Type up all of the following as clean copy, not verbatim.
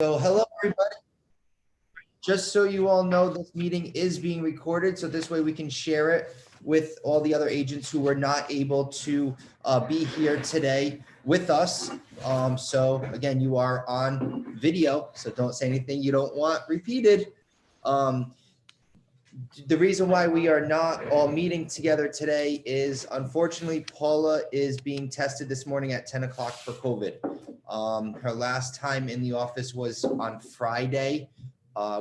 So hello, everybody. Just so you all know, this meeting is being recorded, so this way we can share it with all the other agents who were not able to be here today with us. So again, you are on video, so don't say anything you don't want repeated. The reason why we are not all meeting together today is unfortunately Paula is being tested this morning at 10 o'clock for COVID. Her last time in the office was on Friday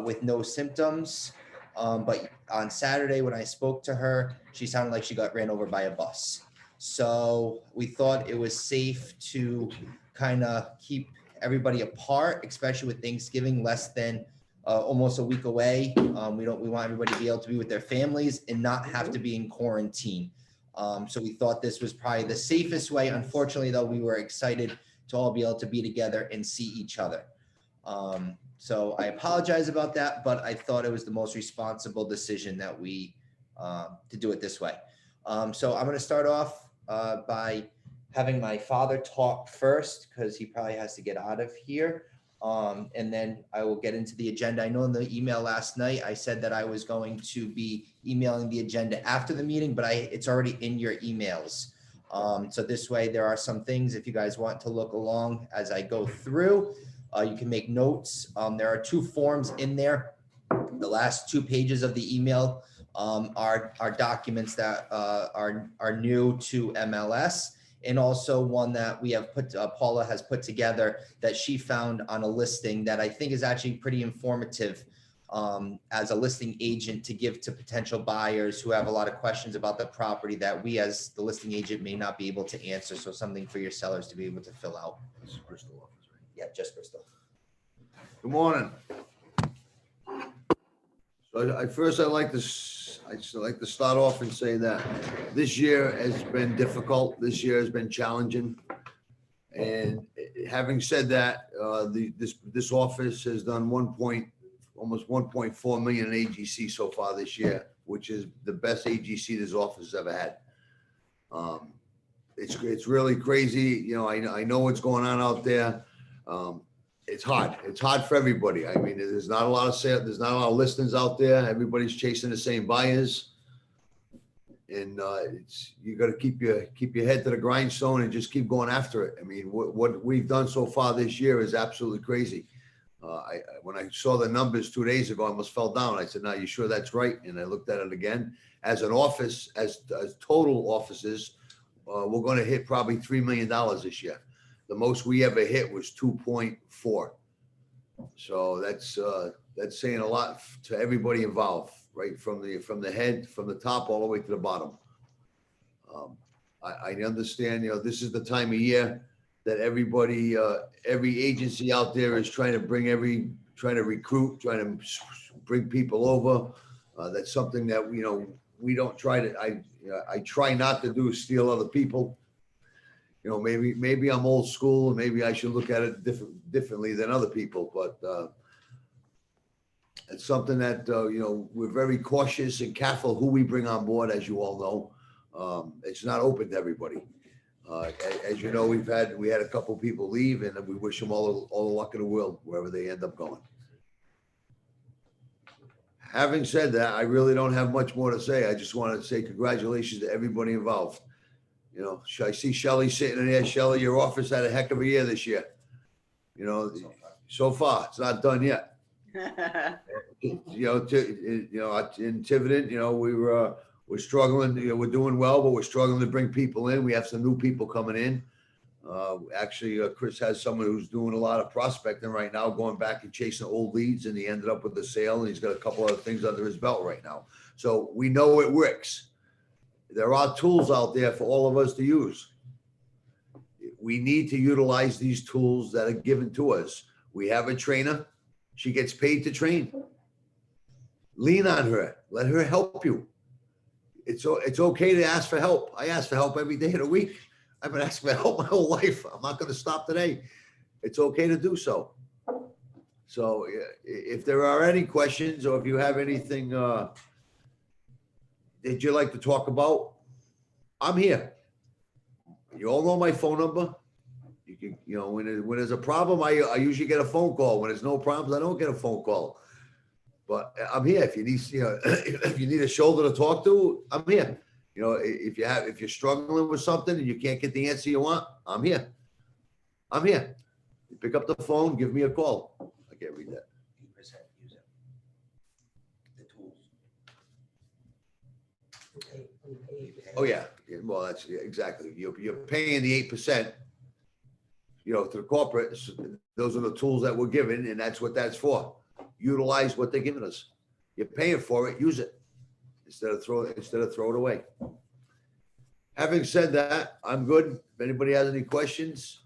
with no symptoms. But on Saturday when I spoke to her, she sounded like she got ran over by a bus. So we thought it was safe to kind of keep everybody apart, especially with Thanksgiving less than almost a week away. We want everybody to be able to be with their families and not have to be in quarantine. So we thought this was probably the safest way. Unfortunately, though, we were excited to all be able to be together and see each other. So I apologize about that, but I thought it was the most responsible decision that we to do it this way. So I'm going to start off by having my father talk first because he probably has to get out of here. And then I will get into the agenda. I know in the email last night, I said that I was going to be emailing the agenda after the meeting, but it's already in your emails. So this way there are some things, if you guys want to look along as I go through, you can make notes. There are two forms in there. The last 2 pages of the email are documents that are new to MLS. And also one that we have put, Paula has put together that she found on a listing that I think is actually pretty informative as a listing agent to give to potential buyers who have a lot of questions about the property that we as the listing agent may not be able to answer. So something for your sellers to be able to fill out. This is Bristol office, right? Yeah, just Bristol. Good morning. So I'd like to start off and say that this year has been difficult. This year has been challenging. And having said that, this office has done almost 1.4 million in AGC so far this year, which is the best AGC this office has ever had. It's really crazy. You know, I know what's going on out there. It's hard. It's hard for everybody. I mean, there's not a lot of sales. There's not a lot of listings out there. Everybody's chasing the same buyers, and you got to keep your head to the grindstone and just keep going after it. I mean, what we've done so far this year is absolutely crazy. When I saw the numbers 2 days ago, I almost fell down. I said, "No, you sure that's right?" And I looked at it again. As an office, as total offices, we're going to hit probably $3 million this year. The most we ever hit was 2.4. So that's saying a lot to everybody involved, right? From the head, from the top all the way to the bottom. I understand, you know, this is the time of year that everybody, every agency out there is trying to recruit, trying to bring people over. That's something that, you know, we don't try to, I try not to do is steal other people. You know, maybe I'm old school and maybe I should look at it differently than other people, but it's something that, you know, we're very cautious and careful who we bring on board, as you all know. It's not open to everybody. As you know, we had a couple people leave and we wish them all the luck in the world, wherever they end up going. Having said that, I really don't have much more to say. I just want to say congratulations to everybody involved. You know, I see Shelley sitting in there. Shelley, your office had a heck of a year this year. You know, so far it's not done yet. In Tiverton, you know, we're struggling. You know, we're doing well, but we're struggling to bring people in. We have some new people coming in. Actually, Chris has someone who's doing a lot of prospecting right now, going back and chasing old leads, and he ended up with the sale. And he's got a couple other things under his belt right now. So we know it works. There are tools out there for all of us to use. We need to utilize these tools that are given to us. We have a trainer. She gets paid to train. Lean on her. Let her help you. It's okay to ask for help. I ask for help every day of the week. I've been asking for help my whole life. I'm not going to stop today. It's okay to do so. So if there are any questions or if you have anything that you'd like to talk about, I'm here. You all know my phone number. You You know, when there's a problem, I usually get a phone call. When there's no problems, I don't get a phone call. But I'm here. If you need, you know, if you need a shoulder to talk to, I'm here. You know, if you're struggling with something and you can't get the answer you want, I'm here. I'm here. You pick up the phone, give me a call. I can't read that. Oh yeah. Well, that's exactly. You're paying the 8%. You know, to the corporate. Those are the tools that we're given, and that's what that's for. Utilize what they're giving us. You're paying for it. Use it instead of throw it away. Having said that, I'm good. If anybody has any questions,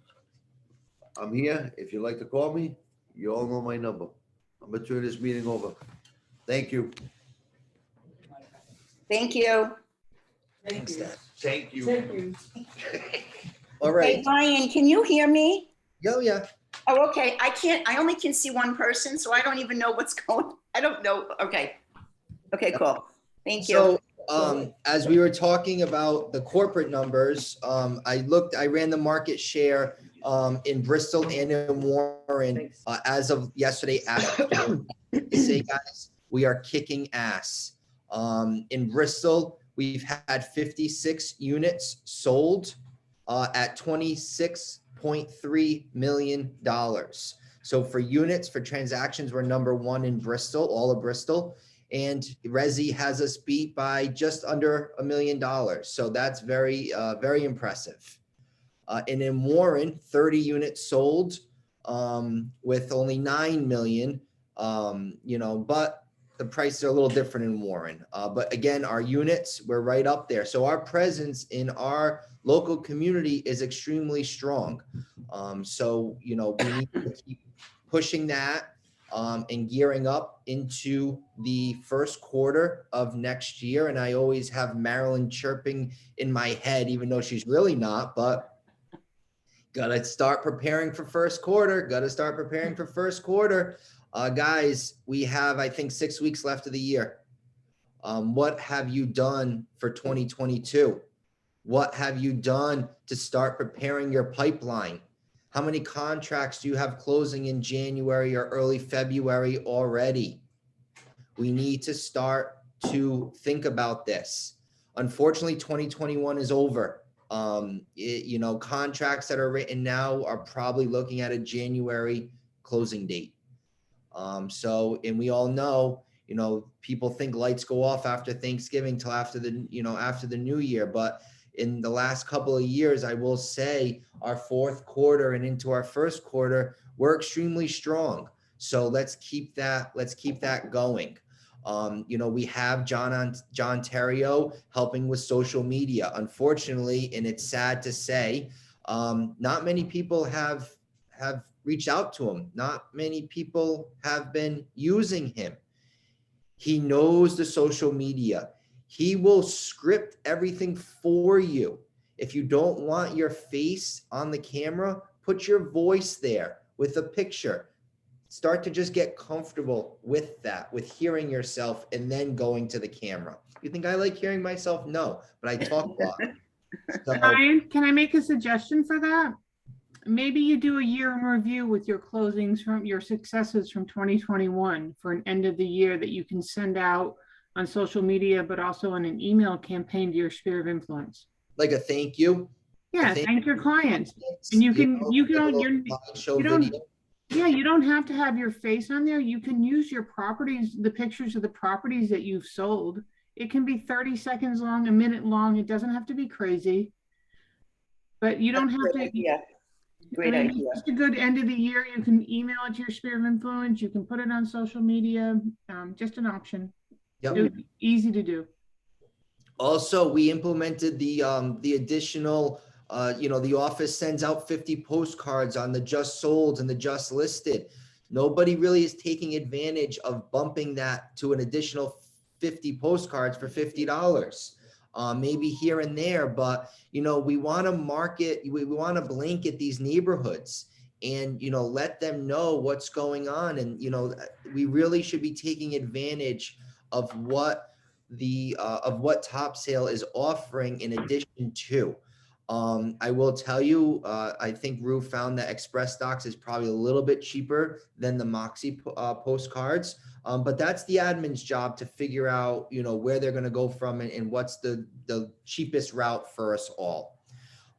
I'm here. If you'd like to call me, you all know my number. I'm gonna turn this meeting over. Thank you. Thank you. Thanks, Dad. Thank you. Thank you. All Hey, right. Ryan, can you hear me? Yo, yeah. Oh, okay. I only can see one person, so I don't even know what's going, I don't know. Okay. Okay, cool. Thank you. So, as we were talking about the corporate numbers, I ran the market share, in Bristol and in Warren, as of yesterday. Say, guys, we are kicking ass. In Bristol, we've had 56 units sold, at $26.3 million. So for units, for transactions, we're number one in Bristol, all of Bristol. And Resi has us beat by just under $1 million. So that's very, very impressive. And in Warren, 30 units sold, with only 9 million, you know, but the prices are a little different in Warren. But again, our units, we're right up there. So our presence in our local community is extremely strong. So, you know, we need to keep pushing that, and gearing up into the first quarter of next year. And I always have Marilyn chirping in my head, even though she's really not, but gotta start preparing for first quarter. Guys, we have, I think, 6 weeks left of the year. What have you done for 2022? What have you done to start preparing your pipeline? How many contracts do you have closing in January or early February already? We need to start to think about this. Unfortunately, 2021 is over. You know, contracts that are written now are probably looking at a January closing date. So, and we all know, you know, people think lights go off after Thanksgiving till after the new year. But in the last couple of years, I will say our fourth quarter and into our first quarter, we're extremely strong. So let's keep that going. You know, we have John Terrio helping with social media. Unfortunately, and it's sad to say, not many people have reached out to him. Not many people have been using him. He knows the social media. He will script everything for you. If you don't want your face on the camera, put your voice there with a picture. Start to just get comfortable with that, with hearing yourself and then going to the camera. You think I like hearing myself? No, but I talk a lot. So, Ryan, can I make a suggestion for that? Maybe you do a year in review with your closings from your successes from 2021 for an end of the year that you can send out on social media, but also in an email campaign to your sphere of influence. like a thank you. Yeah, thank your clients. And you don't have to have your face on there. You can use your properties, the pictures of the properties that you've sold. It can be 30 seconds long, a minute long. It doesn't have to be crazy. But you don't have to. Yeah. Great idea. It's a good end of the year. You can email it to your sphere of influence. You can put it on social media. Just an option. Yep. Easy to do. Also, we implemented the additional, you know, the office sends out 50 postcards on the just sold and the just listed. Nobody really is taking advantage of bumping that to an additional 50 postcards for $50. Maybe here and there, but, you know, we want to market, we want to blanket these neighborhoods and, you know, let them know what's going on. And, you know, we really should be taking advantage of what Top Sale is offering in addition to. I will tell you, I think Rue found that Express Stocks is probably a little bit cheaper than the Moxie postcards. But that's the admin's job to figure out, where they're going to go from and what's the cheapest route for us all.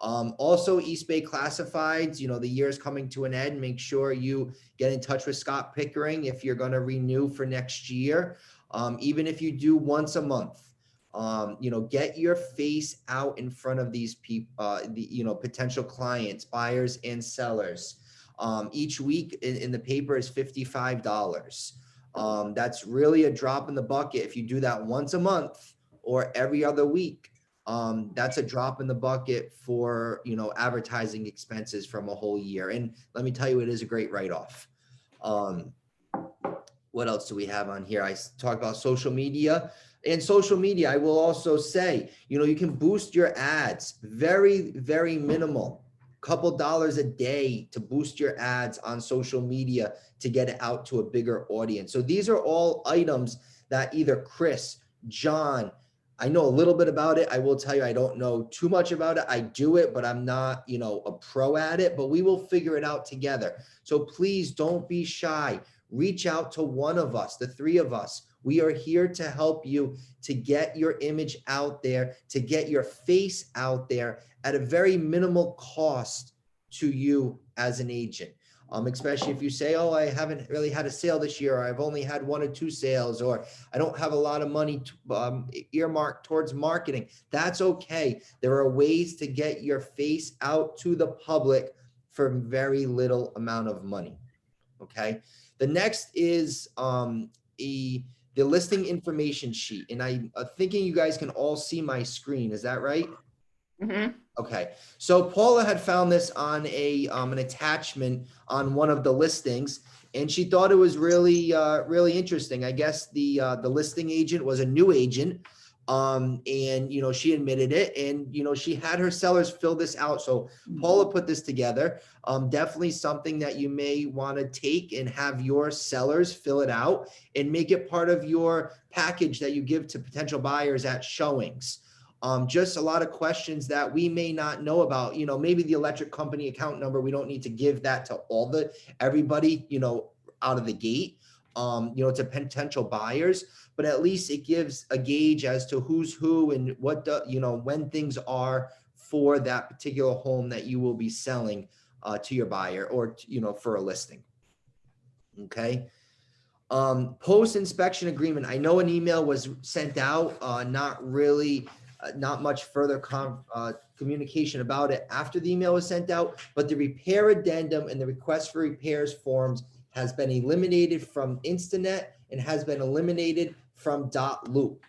Also, East Bay Classifieds, the year is coming to an end. Make sure you get in touch with Scott Pickering if you're going to renew for next year. Even if you do once a month, get your face out in front of these people, potential clients, buyers and sellers. Each week in the paper is $55. That's really a drop in the bucket. If you do that once a month or every other week, that's a drop in the bucket for, advertising expenses from a whole year. And let me tell you, it is a great write-off. What else do we have on here? I talked about social media. And social media, I will also say, you can boost your ads, very, very minimal, couple dollars a day to boost your ads on social media to get it out to a bigger audience. So these are all items that either Chris, John, I know a little bit about it. I will tell you, I don't know too much about it. I do it, but I'm not, a pro at it, but we will figure it out together. So please don't be shy. Reach out to one of us, the three of us. We are here to help you to get your image out there, to get your face out there at a very minimal cost to you as an agent. Especially if you say, oh, I haven't really had a sale this year, or I've only had 1 or 2 sales, or I don't have a lot of money earmarked towards marketing. That's okay. There are ways to get your face out to the public for very little amount of money. Okay. The next is the listing information sheet. And I'm thinking you guys can all see my screen. Is that right? Mhm. Okay. So Paula had found this on an attachment on one of the listings, and she thought it was really, really interesting. I guess the listing agent was a new agent. And, she admitted it, and, she had her sellers fill this out. So Paula put this together. Definitely something that you may want to take and have your sellers fill it out and make it part of your package that you give to potential buyers at showings. Just a lot of questions that we may not know about, maybe the electric company account number. We don't need to give that to everybody, out of the gate, to potential buyers, but at least it gives a gauge as to who's who and what when things are for that particular home that you will be selling to your buyer or, for a listing. Okay. Post inspection agreement. I know an email was sent out, not much further communication about it after the email was sent out, but the repair addendum and the request for repairs forms has been eliminated from Instanet and has been eliminated from .loop.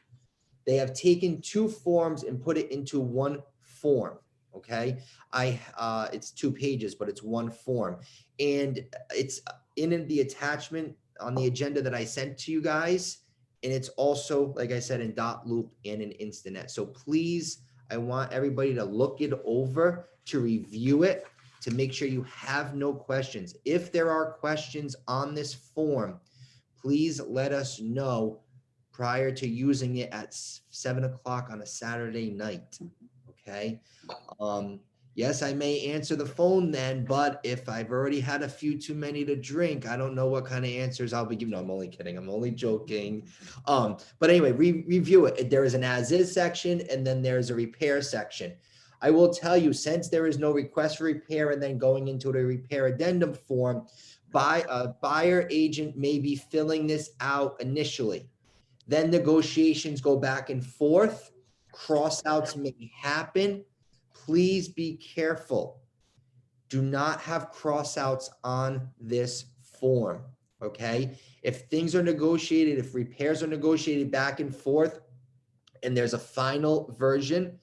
They have taken 2 forms and put it into 1 form. Okay. It's 2 pages, but it's 1 form, and it's in the attachment on the agenda that I sent to you guys. And it's also, like I said, in .loop and in Instanet. So please, I want everybody to look it over, to review it, to make sure you have no questions. If there are questions on this form, please let us know prior to using it at 7 o'clock on a Saturday night. Okay. Yes, I may answer the phone then, but if I've already had a few too many to drink, I don't know what kind of answers I'll be giving. No, I'm only kidding. I'm only joking. But anyway, review it. There is an as-is section, and then there's a repair section. I will tell you, since there is no request for repair and then going into the repair addendum form, buyer agent may be filling this out initially. Then negotiations go back and forth. Crossouts may happen. Please be careful. Do not have crossouts on this form, okay? If things are negotiated, if repairs are negotiated back and forth, and there's a final version,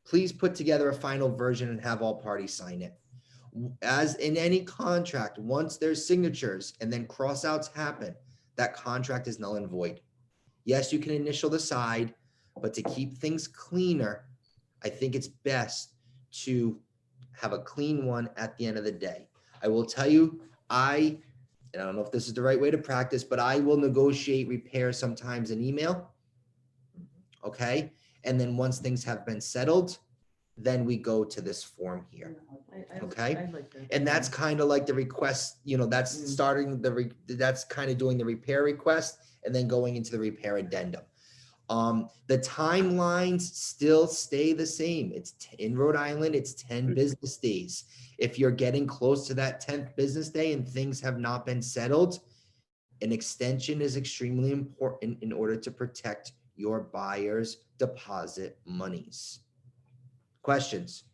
please put together a final version and have all parties sign it. As in any contract, once there's signatures and then crossouts happen, that contract is null and void. Yes, you can initial the side, but to keep things cleaner, I think it's best to have a clean one at the end of the day. I will tell you, I don't know if this is the right way to practice, but I will negotiate repairs sometimes in email. Okay. And then once things have been settled, then we go to this form here. Okay. I like that. And that's kind of like the request, that's Mm. starting that's kind of doing the repair request and then going into the repair addendum. The timelines still stay the same. In Rhode Island, it's 10 business days. If you're getting close to that 10th business day and things have not been settled, an extension is extremely important in order to protect your buyer's deposit monies. Questions?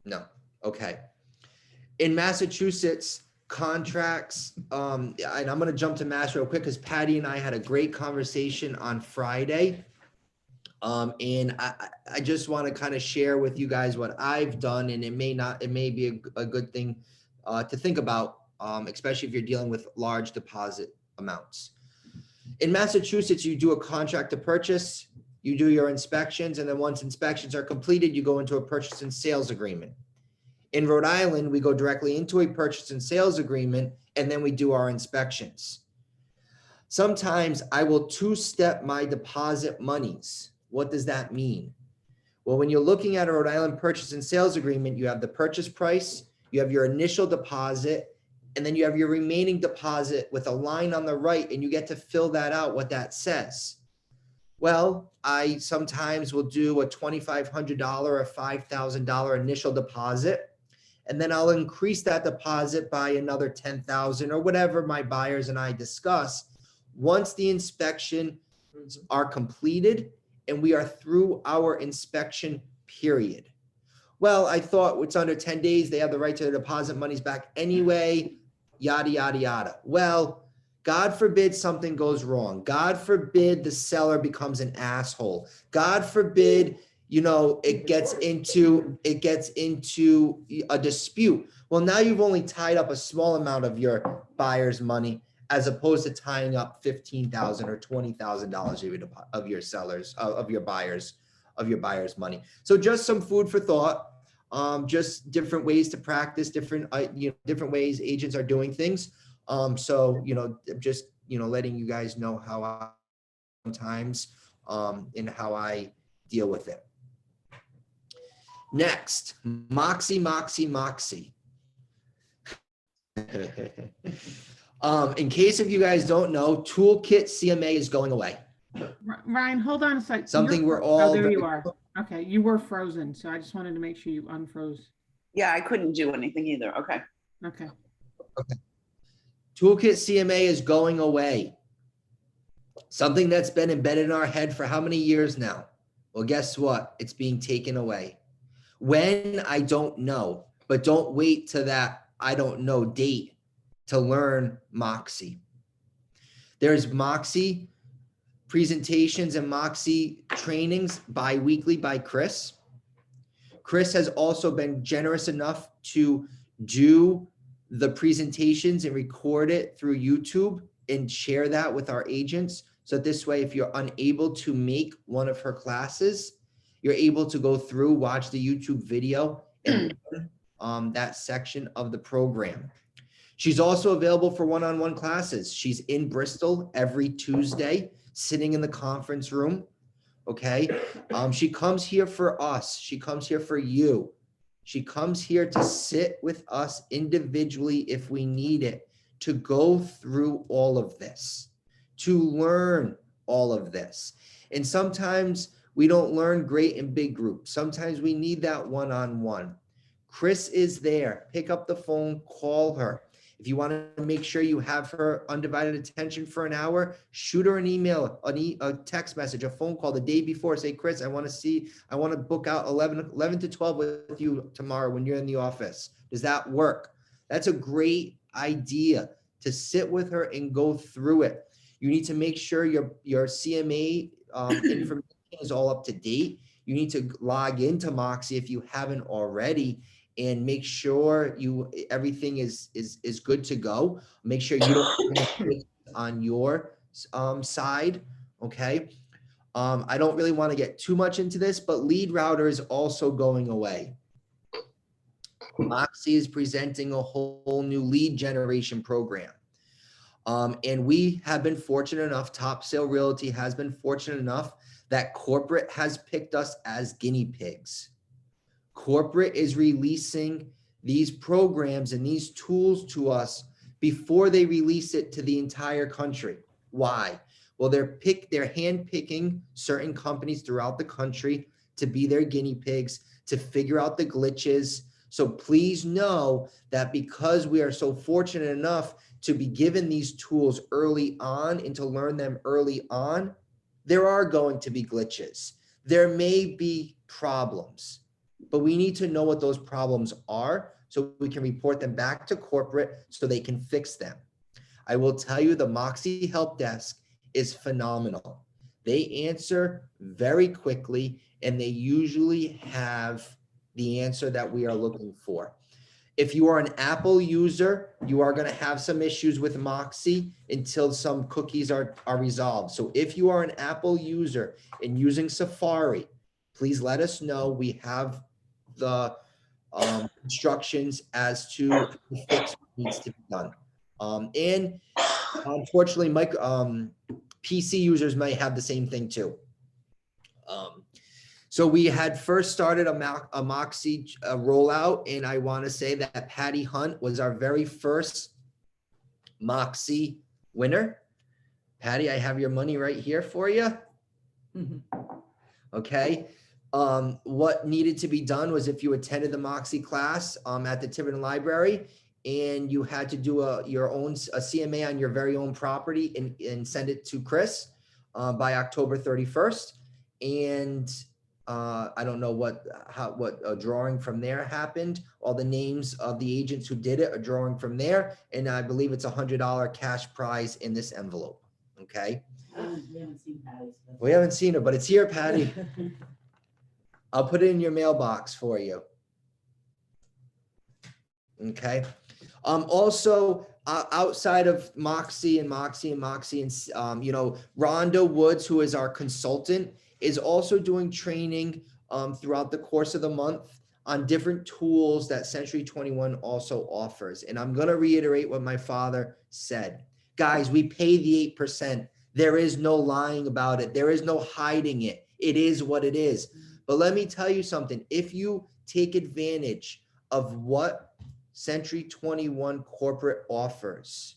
No. Okay. In Massachusetts, contracts, and I'm going to jump to Mass real quick because Patty and I had a great conversation on Friday. And I just want to kind of share with you guys what I've done, and it may be a good thing to think about, especially if you're dealing with large deposit amounts. In Massachusetts, you do a contract to purchase, you do your inspections, and then once inspections are completed, you go into a purchase and sales agreement. In Rhode Island, we go directly into a purchase and sales agreement, and then we do our inspections. Sometimes I will two-step my deposit monies. What does that mean? Well, when you're looking at a Rhode Island purchase and sales agreement, you have the purchase price, you have your initial deposit, and then you have your remaining deposit with a line on the right, and you get to fill that out, what that says. Well, I sometimes will do a $2,500 or $5,000 initial deposit, and then I'll increase that deposit by another $10,000 or whatever my buyers and I discuss once the inspections are completed and we are through our inspection period. Well, I thought it's under 10 days, they have the right to their deposit monies back anyway, yada, yada, yada. Well, God forbid something goes wrong. God forbid the seller becomes an asshole. God forbid, it gets into a dispute. Well, now you've only tied up a small amount of your buyer's money as opposed to tying up $15,000 or $20,000 of your sellers, of your buyer's money. So just some food for thought. Just different ways to practice, different ways agents are doing things. So, just, letting you guys know how I sometimes, and how I deal with it. Next, Moxie. In case if you guys don't know, Toolkit CMA is going away. Ryan, hold on a second. Something we're all. Oh, there you are. Okay, you were frozen, so I just wanted to make sure you unfroze. Yeah, I couldn't do anything either. Okay. Okay. Toolkit CMA is going away. Something that's been embedded in our head for how many years now? Well, guess what? It's being taken away. When, I don't know, but don't wait to that I don't know date to learn Moxie. There's Moxie presentations and Moxie trainings bi-weekly by Chris. Chris has also been generous enough to do the presentations and record it through YouTube and share that with our agents. So this way, if you're unable to make one of her classes, you're able to go through, watch the YouTube video and that section of the program. She's also available for one-on-one classes. She's in Bristol every Tuesday, sitting in the conference room. Okay. She comes here for us. She comes here for you. She comes here to sit with us individually if we need it, to go through all of this, to learn all of this. And sometimes we don't learn great in big groups. Sometimes we need that one-on-one. Chris is there. Pick up the phone, call her. If you want to make sure you have her undivided attention for an hour, shoot her an email, a text message, a phone call the day before. Say, Chris, I want to book out 11 to 12 with you tomorrow when you're in the office. Does that work? That's a great idea, to sit with her and go through it. You need to make sure your CMA information is all up to date. You need to log into Moxie if you haven't already, and make sure everything is good to go. Make sure you don't on your side. Okay. I don't really want to get too much into this, but Lead Router is also going away. Moxie is presenting a whole new lead generation program. And we have been fortunate enough, Top Sale Realty has been fortunate enough that corporate has picked us as guinea pigs. Corporate is releasing these programs and these tools to us before they release it to the entire country. Why? Well, they're handpicking certain companies throughout the country to be their guinea pigs, to figure out the glitches. So please know that because we are so fortunate enough to be given these tools early on and to learn them early on, there are going to be glitches. There may be problems, but we need to know what those problems are so we can report them back to corporate so they can fix them. I will tell you, the Moxie help desk is phenomenal. They answer very quickly and they usually have the answer that we are looking for. If you are an Apple user, you are going to have some issues with Moxie until some cookies are resolved. So if you are an Apple user and using Safari, please let us know. We have the instructions as to how the fix needs to be done. And unfortunately, PC users may have the same thing too. So we had first started a Moxie rollout, and I want to say that Patty Hunt was our very first Moxie winner. Patty, I have your money right here for you. Okay. What needed to be done was if you attended the Moxie class at the Tiverton Library and you had to do a CMA on your very own property and send it to Chris by October 31st. And I don't know what a drawing from there happened. All the names of the agents who did it are drawing from there. And I believe it's $100 cash prize in this envelope. Okay. We haven't seen Patty's. We haven't seen her, but it's here, Patty. I'll put it in your mailbox for you. Okay. Also, outside of Moxie and you know, Rhonda Woods, who is our consultant, is also doing training throughout the course of the month on different tools that Century 21 also offers. And I'm going to reiterate what my father said. Guys, we pay the 8%. There is no lying about it. There is no hiding it. It is what it is. But let me tell you something. If you take advantage of what Century 21 corporate offers,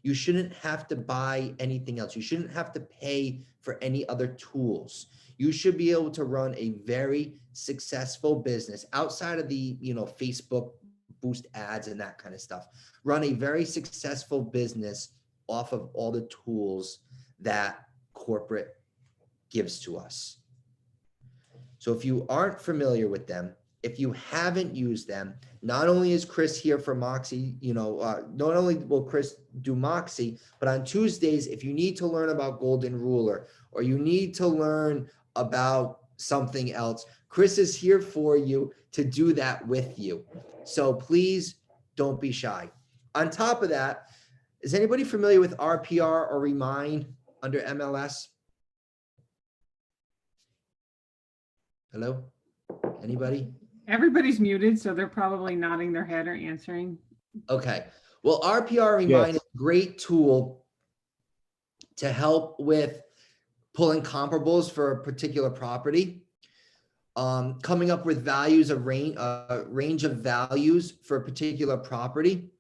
you shouldn't have to buy anything else. You shouldn't have to pay for any other tools. You should be able to run a very successful business outside of the, you know, Facebook boost ads and that kind of stuff. Run a very successful business off of all the tools that corporate gives to us. So if you aren't familiar with them, if you haven't used them, not only is Chris here for Moxie, you know, not only will Chris do Moxie, but on Tuesdays, if you need to learn about Golden Ruler or you need to learn about something else, Chris is here for you to do that with you. So please don't be shy. On top of that, is anybody familiar with RPR or Remind under MLS? Hello? Anybody? Everybody's muted, so they're probably nodding their head or answering. Okay. Well, RPR Remind is a great tool to help with pulling comparables for a particular property, coming up with values of range of values for a particular property,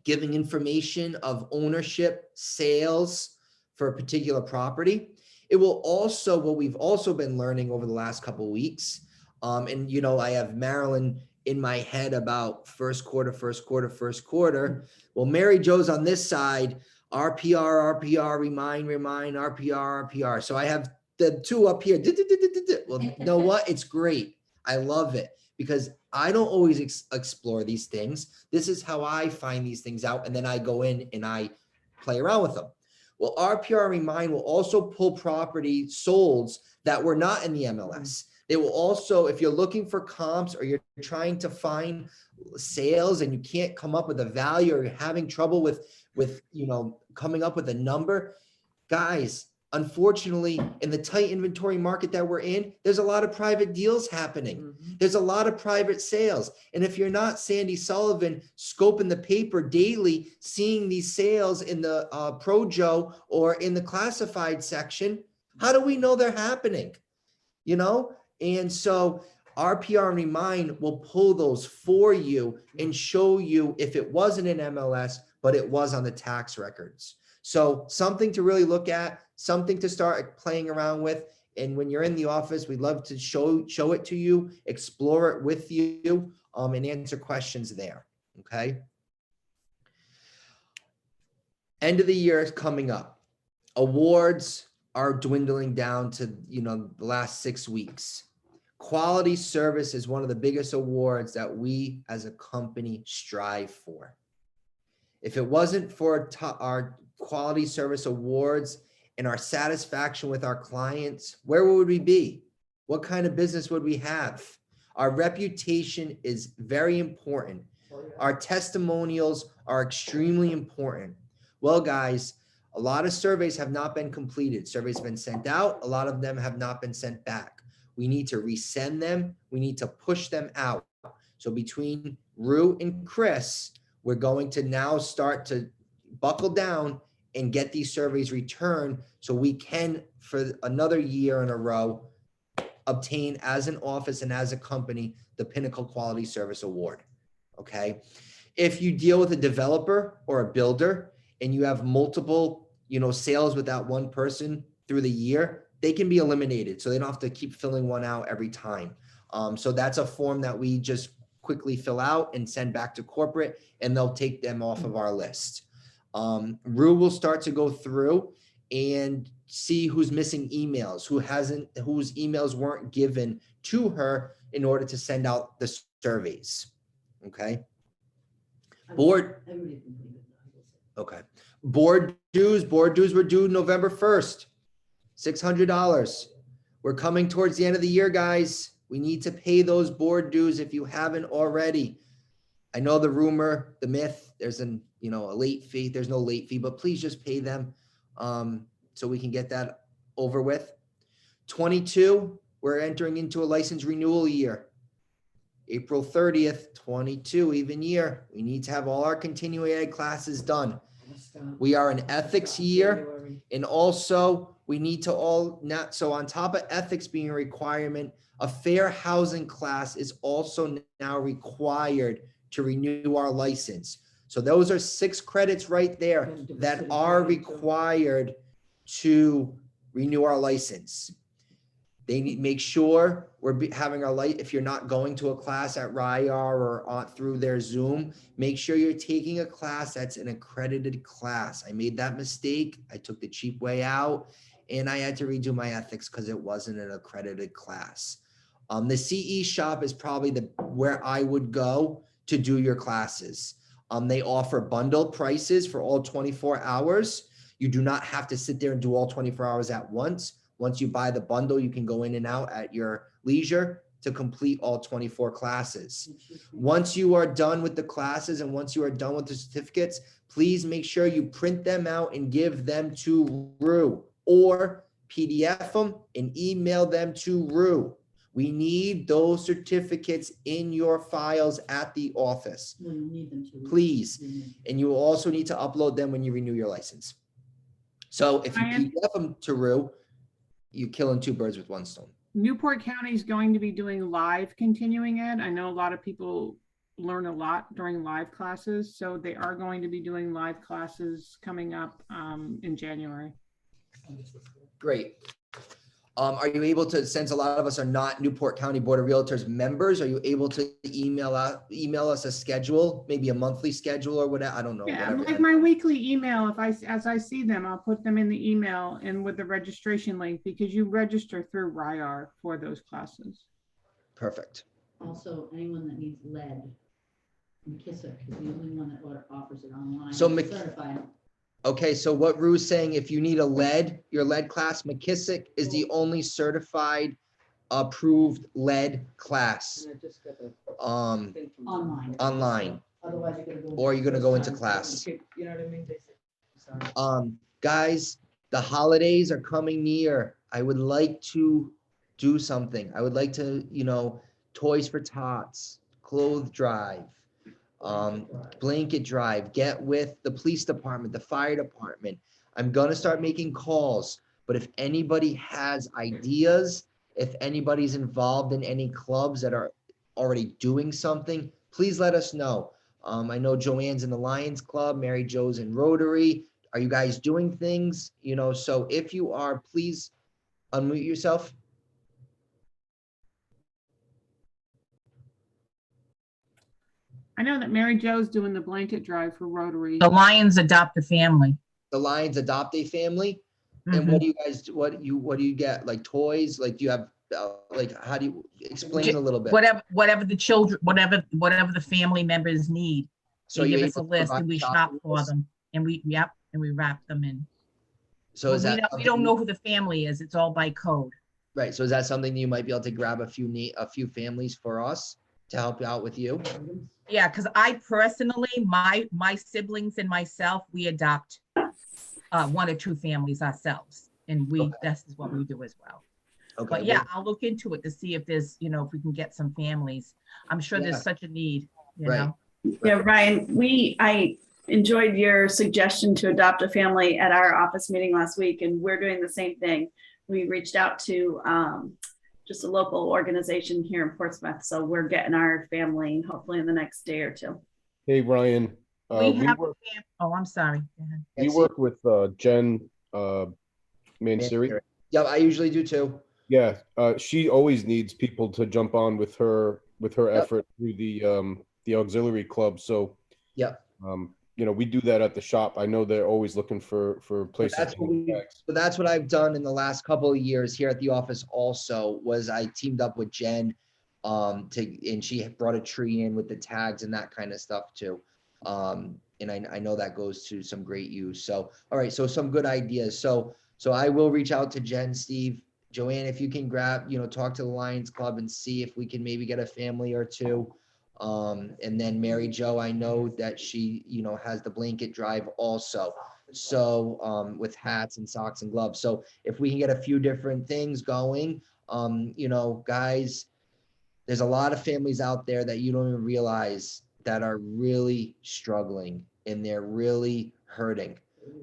giving information of ownership, sales for a particular property. It will also, what we've also been learning over the last couple of weeks, and you know, I have Marilyn in my head about first quarter. Well, Mary Jo's on this side, RPR, Remind, RPR. So I have the two up here. Well, you know what? It's great. I love it because I don't always explore these things. This is how I find these things out. And then I go in and I play around with them. Well, RPR Remind will also pull property solds that were not in the MLS. They will also, if you're looking for comps or you're trying to find sales and you can't come up with a value or you're having trouble with you know, coming up with a number, guys, unfortunately, in the tight inventory market that we're in, there's a lot of private deals happening. There's a lot of private sales. And if you're not Sandy Sullivan scoping the paper daily, seeing these sales in the Projo or in the classified section, How do we know they're happening? You know? And so our PR and Remind will pull those for you and show you if it wasn't an MLS, but it was on the tax records. So something to really look at, something to start playing around with. And when you're in the office, we'd love to show it to you, explore it with you, and answer questions there. Okay. End of the year is coming up. Awards are dwindling down to, the last 6 weeks. Quality service is one of the biggest awards that we as a company strive for. If it wasn't for our quality service awards and our satisfaction with our clients, where would we be? What kind of business would we have? Our reputation is very important. Our testimonials are extremely important. Well, guys, a lot of surveys have not been completed. Surveys have been sent out. A lot of them have not been sent back. We need to resend them. We need to push them out. So between Rue and Chris, we're going to now start to buckle down and get these surveys returned so we can, for another year in a row, obtain as an office and as a company, the Pinnacle Quality Service Award. Okay. If you deal with a developer or a builder and you have multiple, sales with that one person through the year, they can be eliminated. So they don't have to keep filling one out every time. So that's a form that we just quickly fill out and send back to corporate, and they'll take them off of our list. Rue will start to go through and see who's missing emails, whose emails weren't given to her in order to send out the surveys. Okay. Board. Okay. Board dues were due November 1st, $600. We're coming towards the end of the year, guys. We need to pay those board dues if you haven't already. I know the rumor, the myth, there's a late fee. There's no late fee, but please just pay them so we can get that over with. 22, we're entering into a license renewal year. April 30th, 22, even year. We need to have all our continuing ed classes done. We are an ethics year, and also we need to so on top of ethics being a requirement, a fair housing class is also now required to renew our license. So those are 6 credits right there that are required to renew our license. They need make sure we're having our light. If you're not going to a class at RIAR or through their Zoom, make sure you're taking a class that's an accredited class. I made that mistake. I took the cheap way out, and I had to redo my ethics because it wasn't an accredited class. The CE shop is probably where I would go to do your classes. They offer bundle prices for all 24 hours. You do not have to sit there and do all 24 hours at once. Once you buy the bundle, you can go in and out at your leisure to complete all 24 classes. Once you are done with the classes and once you are done with the certificates, please make sure you print them out and give them to Rue, or PDF them and email them to Rue. We need those certificates in your files at the office. No, you need them to. Please. And you will also need to upload them when you renew your license. So if you PDF them to Rue, you're killing 2 birds with 1 stone. Newport County is going to be doing live continuing ed. I know a lot of people learn a lot during live classes, so they are going to be doing live classes coming up in January. Great. Are you able to, since a lot of us are not Newport County Board of Realtors members, are you able to email us a schedule, maybe a monthly schedule or whatever? I don't know. Yeah, like my weekly email, as I see them, I'll put them in the email and with the registration link, because you register through RIAR for those classes. Perfect. Also, anyone that needs lead, McKissick is the only one that offers it online. So certified. Okay, so what Rue's saying, if you need your lead class, McKissick is the only certified approved lead class. Online. Otherwise, you're gonna go. Or you're gonna go into class. You know what I mean? Sorry. Guys, the holidays are coming near. I would like to do something. I would like to, Toys for Tots, clothes drive, blanket drive, get with the police department, the fire department. I'm going to start making calls. But if anybody has ideas, if anybody's involved in any clubs that are already doing something, please let us know. I know Joanne's in the Lions Club, Mary Jo's in Rotary. Are you guys doing things? So if you are, please unmute yourself. I know that Mary Jo's doing the blanket drive for Rotary. The Lions Adopt a Family. The Lions Adopt a Family. And what do you guys, what do you get? Like toys? Like do you have, how do you explain a little bit? Whatever the children, whatever the family members need. So They you give us a list and we shop for them. them and we wrap them in. So is that we don't know who the family is. It's all by code. Right. So is that something you might be able to grab a few families for us to help out with you? Yeah, because I personally, my siblings and myself, we adopt 1 or 2 families ourselves, and this is what we do as well. Okay. But yeah, I'll look into it to see if there's, if we can get some families. I'm sure Yeah. there's such a need, Right. Yeah, Ryan, I enjoyed your suggestion to adopt a family at our office meeting last week, and we're doing the same thing. We reached out to just a local organization here in Portsmouth, so we're getting our family hopefully in the next day or 2. Hey, Ryan. I'm sorry. Go ahead. We work with Jen Mansiri. Yeah, I usually do too. Yeah, she always needs people to jump on with her effort through the auxiliary club. So yeah, we do that at the shop. I know they're always looking for places. So that's what I've done in the last couple of years here at the office. Also, was I teamed up with Jen, and she brought a tree in with the tags and that kind of stuff too. And I know that goes to some great use. So all right, so some good ideas. So I will reach out to Jen, Steve, Joanne, if you can grab, talk to the Lions Club and see if we can maybe get a family or 2. And then Mary Jo, I know that she, has the blanket drive also. So, with hats and socks and gloves. So if we can get a few different things going, guys, there's a lot of families out there that you don't even realize that are really struggling and they're really hurting.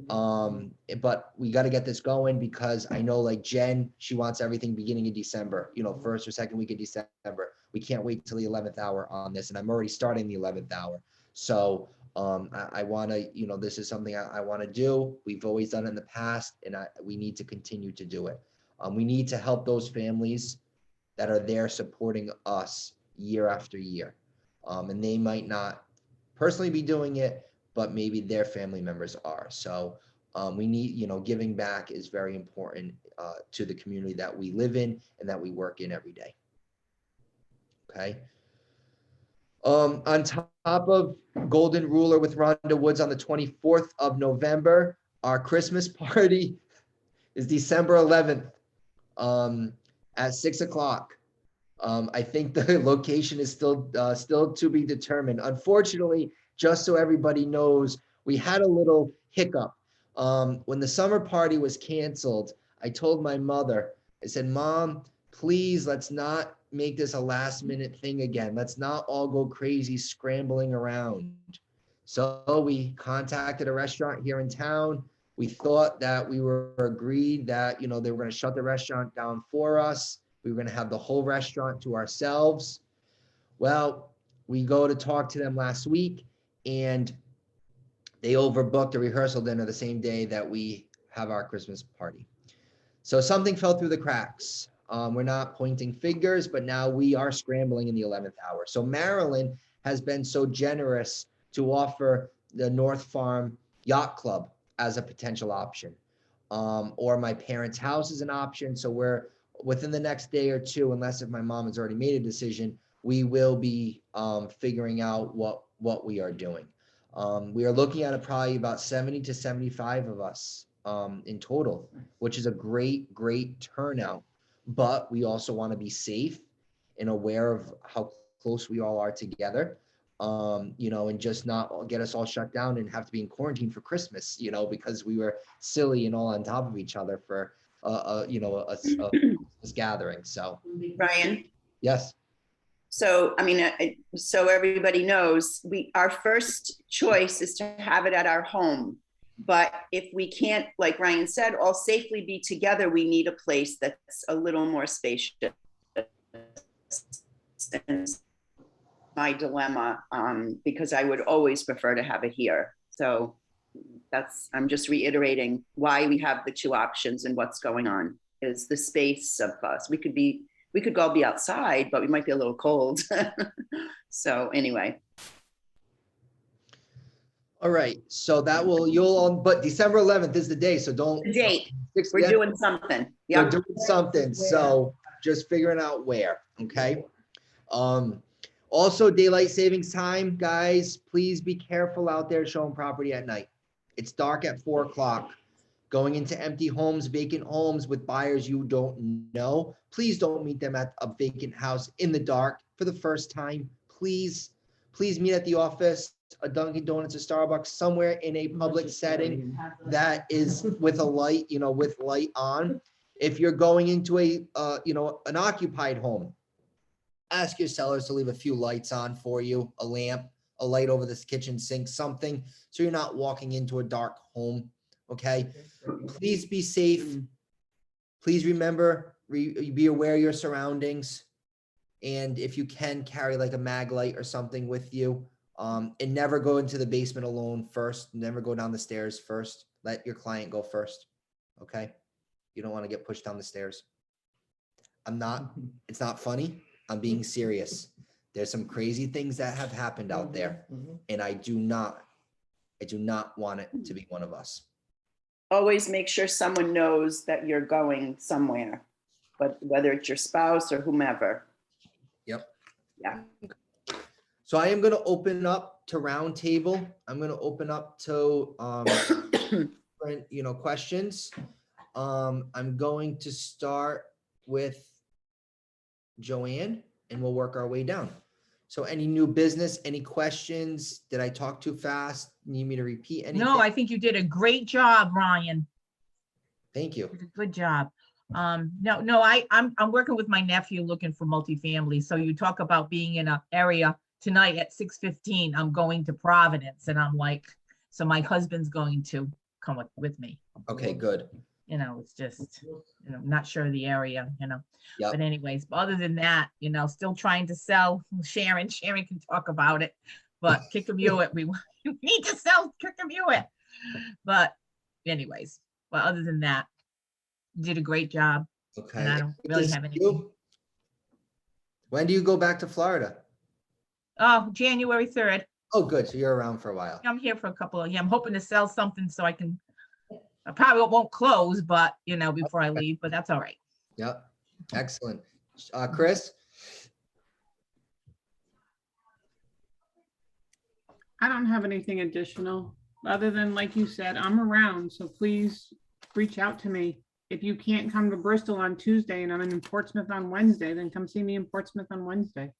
But we got to get this going because I know like Jen, she wants everything beginning of December, first or second week of December. We can't wait till the 11th hour on this. And I'm already starting the 11th hour. So, I want to, this is something I want to do. We've always done it in the past and we need to continue to do it. We need to help those families that are there supporting us year after year. And they might not personally be doing it, but maybe their family members are. So we need, giving back is very important to the community that we live in and that we work in every day. Okay. On top of Golden Ruler with Rhonda Woods on the 24th of November, our Christmas party is December 11th at 6 o'clock. I think the location is still to be determined. Unfortunately, just so everybody knows, we had a little hiccup. When the summer party was canceled, I told my mother, I said, Mom, please, let's not make this a last minute thing again. Let's not all go crazy scrambling around. So we contacted a restaurant here in town. We thought that we were agreed that, they were going to shut the restaurant down for us. We were going to have the whole restaurant to ourselves. Well, we go to talk to them last week and they overbooked a rehearsal dinner the same day that we have our Christmas party. So something fell through the cracks. We're not pointing fingers, but now we are scrambling in the 11th hour. So Marilyn has been so generous to offer the North Farm Yacht Club as a potential option, or my parents' house is an option. So we're within the next day or 2, unless if my mom has already made a decision, we will be figuring out what we are doing. We are looking at probably about 70 to 75 of us in total, which is a great turnout. But we also want to be safe and aware of how close we all are together, and just not get us all shut down and have to be in quarantine for Christmas, because we were silly and all on top of each other for, a Christmas gathering. So, Ryan. Yes. So, so everybody knows our first choice is to have it at our home. But if we can't, like Ryan said, all safely be together, we need a place that's a little more spacious. My dilemma, because I would always prefer to have it here. So I'm just reiterating why we have the two options and what's going on is the space of us. We could all be outside, but we might be a little cold. So anyway. All right, so that will, but December 11th is the day, so don't. The date, we're doing something. We're Yeah. doing something, so just figuring out where, okay? Also daylight savings time, guys, please be careful out there showing property at night. It's dark at 4 o'clock. Going into empty homes, vacant homes with buyers you don't know. Please don't meet them at a vacant house in the dark for the first time. Please meet at the office, a Dunkin' Donuts, a Starbucks, somewhere in a public setting that is with a light, with light on. If you're going into an occupied home, ask your sellers to leave a few lights on for you, a lamp, a light over this kitchen sink, something, so you're not walking into a dark home, okay? Please be safe. Please remember, be aware of your surroundings. And if you can, carry like a mag light or something with you. And never go into the basement alone first. Never go down the stairs first. Let your client go first, okay? You don't want to get pushed down the stairs. It's not funny. I'm being serious. There's some crazy things that have happened out there, and I do not want it to be one of us. Always make sure someone knows that you're going somewhere, but whether it's your spouse or whomever. Yep. Yeah. So I am going to open up to roundtable. I'm going to open up to different, questions. I'm going to start with Joanne, and we'll work our way down. So any new business, any questions? Did I talk too fast? Need me to repeat anything? No, I think you did a great job, Ryan. Thank you. You did a good job. I'm working with my nephew looking for multifamily. So you talk about being in an area tonight at 6:15. I'm going to Providence, and I'm like, so my husband's going to come with me. Okay, good. It's just, not sure of the area, Yep. But anyways, other than that, still trying to sell. Sharon can talk about it, but Kickamuit, we need to sell Kickamuit. But anyways, other than that, you did a great job. Okay. And I don't really have anything. When do you go back to Florida? Oh, January 3rd. Oh, good. So you're around for a while. I'm here for a couple of, I'm hoping to sell something so I probably won't close, but before I leave, but that's all right. Yep. Excellent. Chris? I don't have anything additional other than, like you said, I'm around. So please reach out to me. If you can't come to Bristol on Tuesday and I'm in Portsmouth on Wednesday, then come see me in Portsmouth on Wednesday.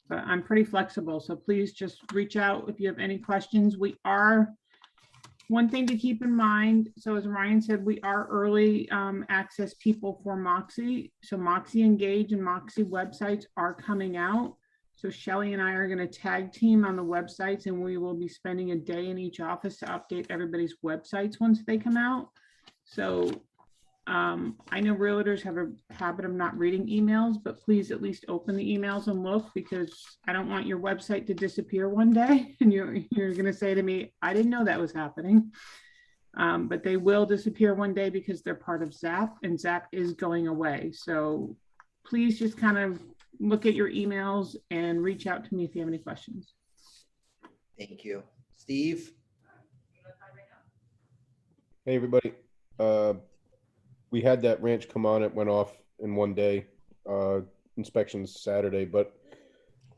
But I'm pretty flexible. So please just reach out if you have any questions. One thing to keep in mind, so as Ryan said, we are early access people for Moxie. So Moxie Engage and Moxie websites are coming out. So Shelly and I are going to tag team on the websites, and we will be spending a day in each office to update everybody's websites once they come out. So I know realtors have a habit of not reading emails, but please at least open the emails and look, because I don't want your website to disappear one day and you're going to say to me, I didn't know that was happening. But they will disappear one day because they're part of Zap, and Zap is going away. So please just kind of look at your emails and reach out to me if you have any questions. Thank you. Steve? Hey, everybody. We had that ranch come on. It went off in one day. Inspections Saturday, but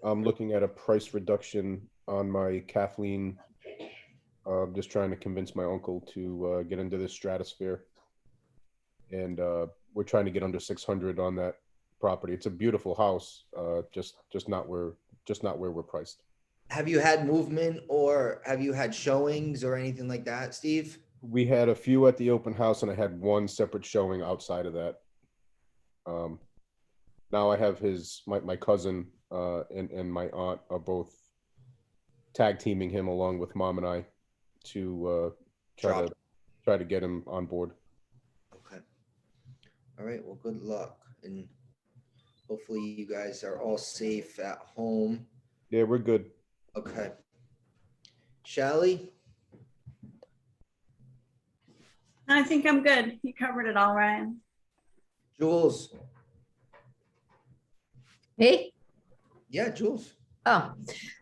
I'm looking at a price reduction on my Kathleen. Just trying to convince my uncle to get into this stratosphere. And we're trying to get under 600 on that property. It's a beautiful house, just not where we're priced. Have you had movement, or have you had showings or anything like that, Steve? We had a few at the open house, and I had one separate showing outside of that. Now I have my cousin and my aunt are both tag teaming him along with Mom and I to Drop. try to get him on board. Okay. All right, well, good luck, and hopefully you guys are all safe at home. Yeah, we're good. Okay. Shally? I think I'm good. You covered it all, Ryan. Jules? Me? Yeah, Jules. Oh,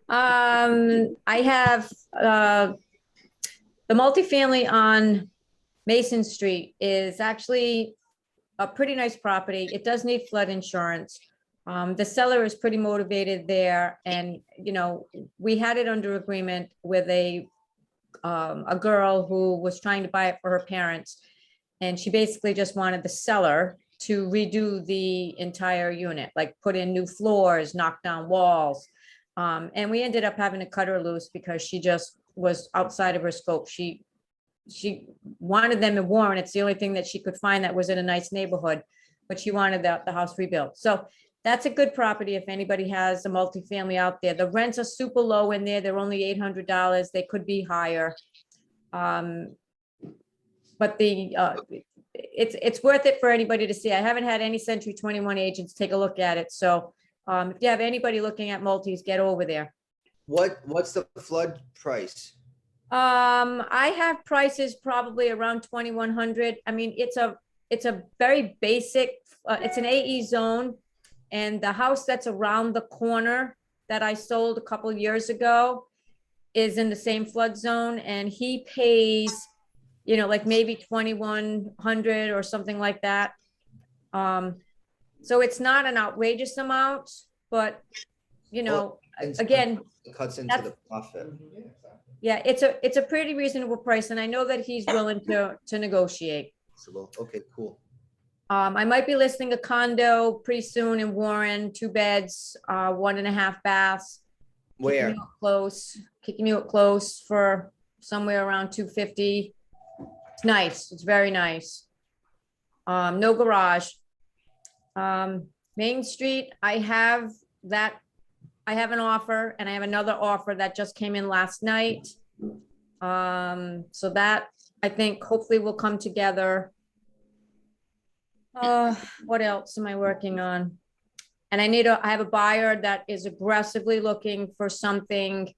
I have, the multifamily on Mason Street is actually a pretty nice property. It does need flood insurance. The seller is pretty motivated there, and, you know, we had it under agreement with a girl who was trying to buy it for her parents. And she basically just wanted the seller to redo the entire unit, like put in new floors, knock down walls. And we ended up having to cut her loose because she just was outside of her scope. She wanted them in Warren. It's the only thing that she could find that was in a nice neighborhood, but she wanted the house rebuilt. So that's a good property if anybody has a multifamily out there. The rents are super low in there. They're only $800. They could be higher. But it's worth it for anybody to see. I haven't had any Century 21 agents take a look at it. So if you have anybody looking at multis, get over there. What's the flood price? I have prices probably around 2,100. I mean, it's a very basic, it's an AE zone. And the house that's around the corner that I sold a couple years ago is in the same flood zone, and he pays, you know, like maybe 2,100 or something like that. So it's not an outrageous amount, but, you know, again, it cuts into that's- the profit. yeah, it's a pretty reasonable price, and I know that he's willing to negotiate. Okay, cool. I might be listing a condo pretty soon in Warren, 2 beds, 1.5 baths. Where? Kicking you up close for somewhere around 250. It's nice. It's very nice. No garage. Main Street, I have an offer, and I have another offer that just came in last night. So that I think hopefully will come together. What else am I working on? And I have a buyer that is aggressively looking for something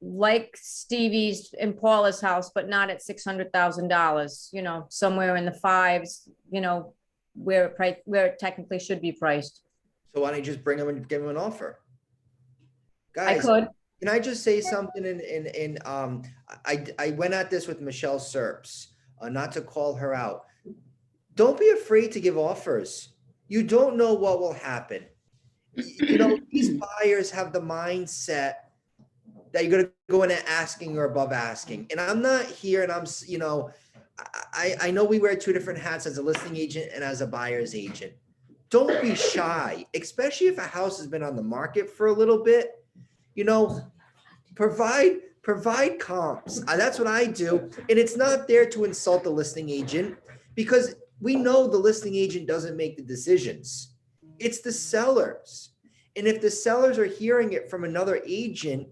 like Stevie's and Paula's house, but not at $600,000, you know, somewhere in the fives, you know, where it technically should be priced. So why don't you just bring him and give him an offer? I Guys, could. can I just say something I went at this with Michelle Serps, not to call her out. Don't be afraid to give offers. You don't know what will happen. You know, these buyers have the mindset that you're going to go in at asking or above asking. And I'm not here, and I'm, you know, I know we wear 2 different hats as a listing agent and as a buyer's agent. Don't be shy, especially if a house has been on the market for a little bit. You know, provide comps. That's what I do. And it's not there to insult the listing agent, because we know the listing agent doesn't make the decisions. It's the sellers. And if the sellers are hearing it from another agent,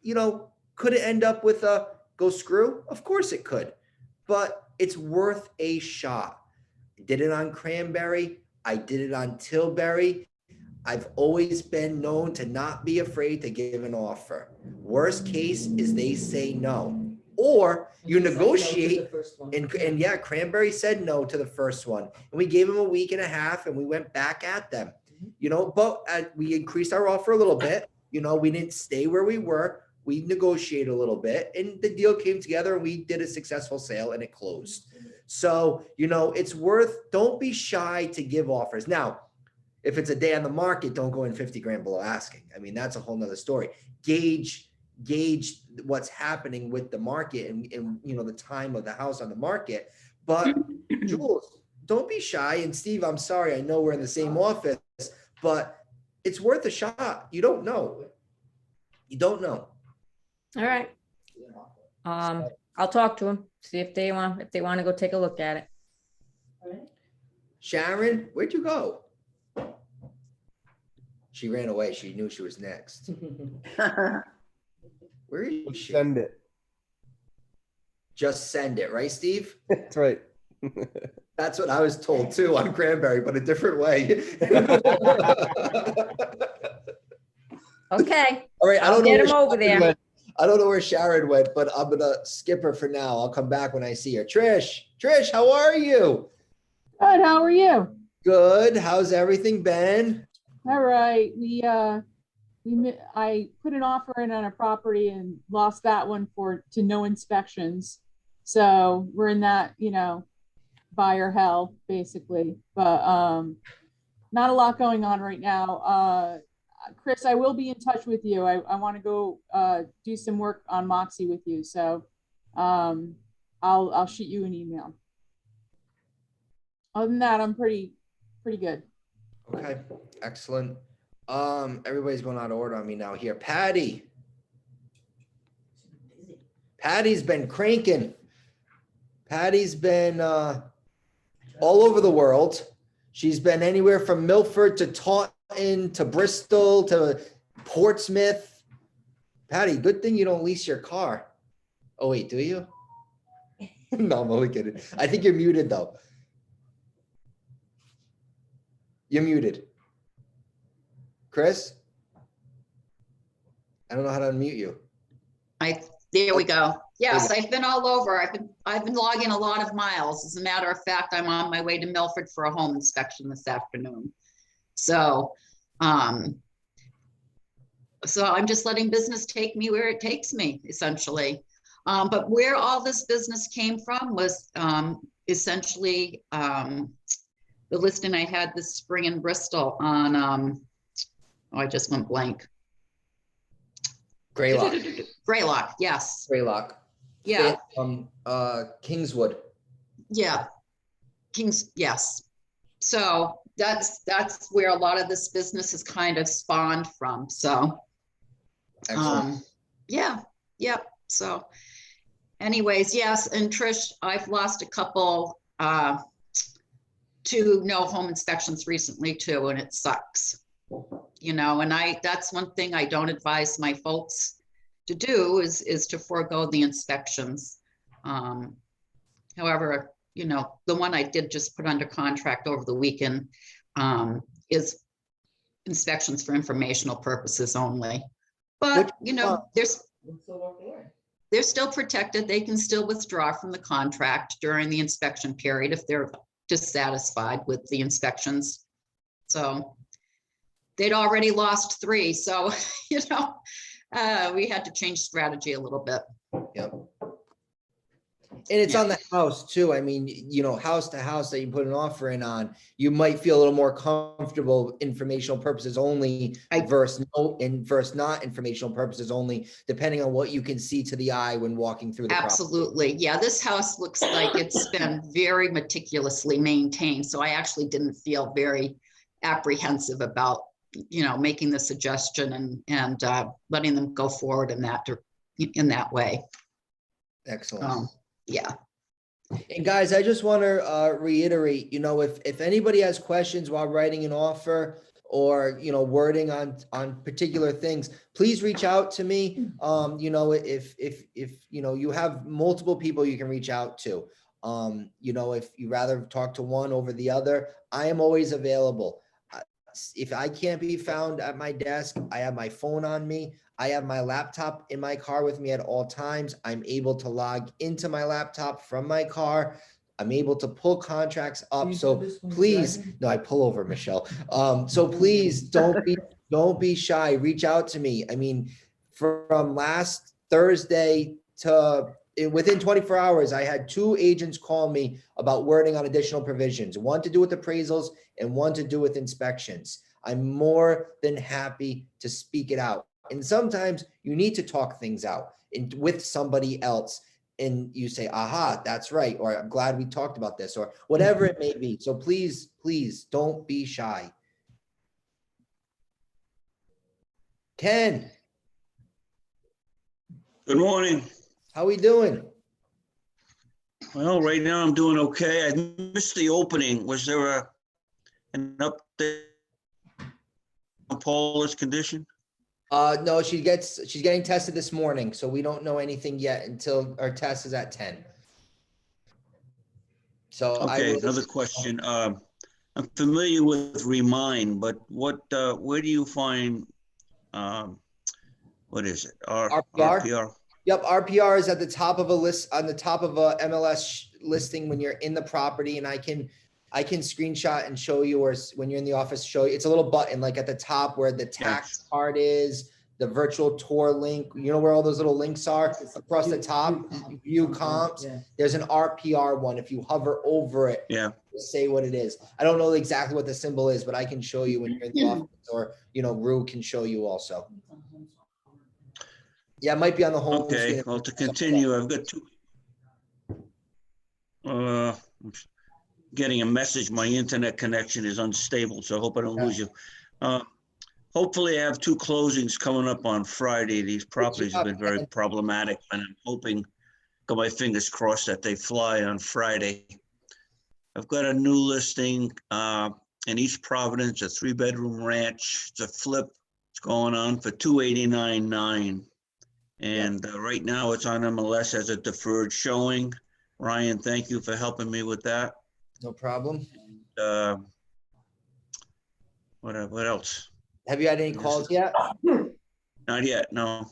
you know, could it end up with a go screw? Of course it could, but it's worth a shot. I did it on Cranberry. I did it on Tilbury. I've always been known to not be afraid to give an offer. Worst case is they say no. Or you negotiate, and yeah, Cranberry said no to the first one. And we gave him a week and a half, and we went back at them. You know, but we increased our offer a little bit. You know, we didn't stay where we were. We negotiated a little bit, and the deal came together, and we did a successful sale, and it closed. So, you know, it's worth, don't be shy to give offers. Now, if it's a day on the market, don't go in 50 grand below asking. I mean, that's a whole nother story. Gauge what's happening with the market and you know, the time of the house on the market. But Jules, don't be shy. And Steve, I'm sorry, I know we're in the same office, but it's worth a shot. You don't know. You don't know. All right. I'll talk to them, see if they want to go take a look at it. Sharon, where'd you go? She ran away. She knew she was next. Where is she? Send it. just send it, right, Steve? That's right. That's what I was told too on Cranberry, but a different way. Okay, All right, I I'll don't know get where him over Sharon there. went. I don't know where Sharon went, but I'm gonna skip her for now. I'll come back when I see her. Trish, how are you? Good, how are you? Good. How's everything been? All right, I put an offer in on a property and lost that one to no inspections. So we're in that, buyer hell basically, but not a lot going on right now. Chris, I will be in touch with you. I want to go do some work on Moxie with you. So I'll shoot you an email. Other than that, I'm pretty good. Okay, excellent. Everybody's going out of order on me now here. Patty's been cranking. Patty's been all over the world. She's been anywhere from Milford to Taunton to Bristol to Portsmouth. Patty, good thing you don't lease your car. Oh wait, do you? No, I'm only kidding. I think you're muted though. You're muted. Chris? I don't know how to unmute you. There we go. Yes, I've been all over. I've been logging a lot of miles. As a matter of fact, I'm on my way to Milford for a home inspection this afternoon. So I'm just letting business take me where it takes me, essentially. But where all this business came from was essentially the listing I had this spring in Bristol on, oh, I just went blank. Greylock. Greylock, yes. Greylock. Yeah. Kingswood. Yeah. Yes. So that's where a lot of this business is kind of spawned from. So Excellent. yeah. So anyways, yes. And Trish, I've lost a couple to no home inspections recently too, and it sucks. And that's one thing I don't advise my folks to do is to forego the inspections. However, the one I did just put under contract over the weekend is inspections for informational purposes only. But, they're still protected. They can still withdraw from the contract during the inspection period if they're dissatisfied with the inspections. So they'd already lost 3. So, we had to change strategy a little bit. Yep. And it's on the house too. I mean, house to house that you put an offer in on, you might feel a little more comfortable informational purposes only versus not informational purposes only, depending on what you can see to the eye when walking through the property. Absolutely. Yeah, this house looks like it's been very meticulously maintained. So I actually didn't feel very apprehensive about making the suggestion and letting them go forward in that way. Excellent. Yeah. And guys, I just want to reiterate, if anybody has questions while writing an offer or, wording on particular things, please reach out to me. If you have multiple people you can reach out to, if you rather talk to one over the other, I am always available. If I can't be found at my desk, I have my phone on me. I have my laptop in my car with me at all times. I'm able to log into my laptop from my car. I'm able to pull contracts up. So please, no, I pull over, Michelle. So please don't be shy. Reach out to me. I mean, from last Thursday to within 24 hours, I had 2 agents call me about wording on additional provisions, one to do with appraisals and one to do with inspections. I'm more than happy to speak it out. And sometimes you need to talk things out with somebody else. And you say, aha, that's right. Or I'm glad we talked about this, or whatever it may be. So please, don't be shy. Ken. Good morning. How we doing? Well, right now I'm doing okay. I missed the opening. Was there an update on Paula's condition? No, she's getting tested this morning, so we don't know anything yet until our test is at 10. So Okay, another question. I'm familiar with Remind, but where do you find, what is it? RPR? RPR? Yep, RPR is at the top of a list, on the top of a MLS listing when you're in the property, and I can screenshot and show you, or when you're in the office, show you. It's a little button like at the top where the tax card is, the virtual tour link. You know where all those little links are across the top? View comps. There's an RPR one. If you hover over it, Yeah. say what it is. I don't know exactly what the symbol is, but I can show you when you're in the office, or Rue can show you also. Yeah, it might be on the home Okay, screen. well, to continue, I've got two. I'm getting a message. My internet connection is unstable, so I hope I don't lose you. Hopefully I have 2 closings coming up on Friday. These properties have been very problematic, and I'm hoping, got my fingers crossed, that they fly on Friday. I've got a new listing in East Providence, a 3-bedroom ranch. It's a flip. It's going on for $289,900. And right now it's on MLS as a deferred showing. Ryan, thank you for helping me with that. No problem. What else? Have you had any calls yet? Not yet, no.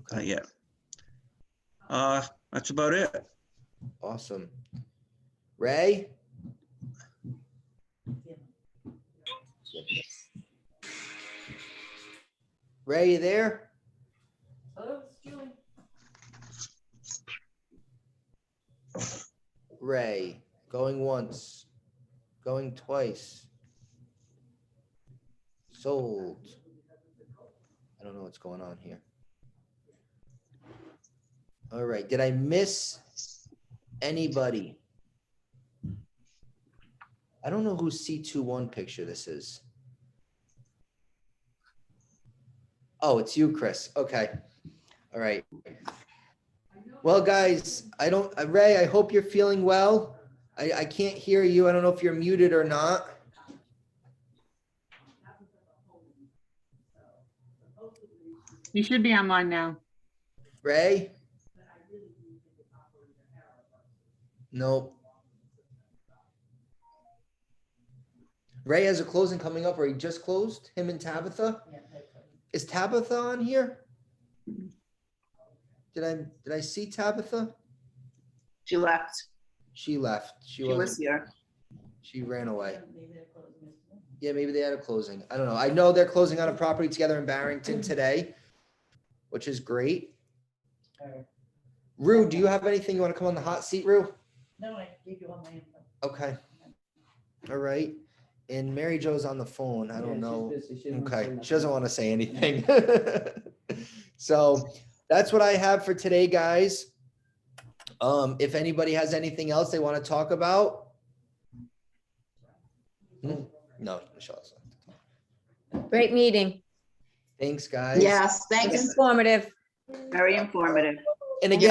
Okay. Not yet. That's about it. Awesome. Ray? Ray, you there? Ray, going once, going twice. Sold. I don't know what's going on here. All right, did I miss anybody? I don't know whose C21 picture this is. Oh, it's you, Chris. Okay. All right. Well, guys, Ray, I hope you're feeling well. I can't hear you. I don't know if you're muted or not. You should be online now. Ray? Nope. Ray has a closing coming up, or he just closed, him and Tabitha? Is Tabitha on here? Did I see Tabitha? She left. She left. She was here. She ran away. Yeah, maybe they had a closing. I don't know. I know they're closing on a property together in Barrington today, which is great. Rue, do you have anything you want to come on the hot seat, Rue? No, I gave you all my info. Okay. All right. And Mary Jo's on the phone. I don't know. Okay. She doesn't want to say anything. So that's what I have for today, guys. If anybody has anything else they want to talk about. No, Michelle's not. Great meeting. Thanks, guys. Yes, thanks. Informative. Very informative. And again,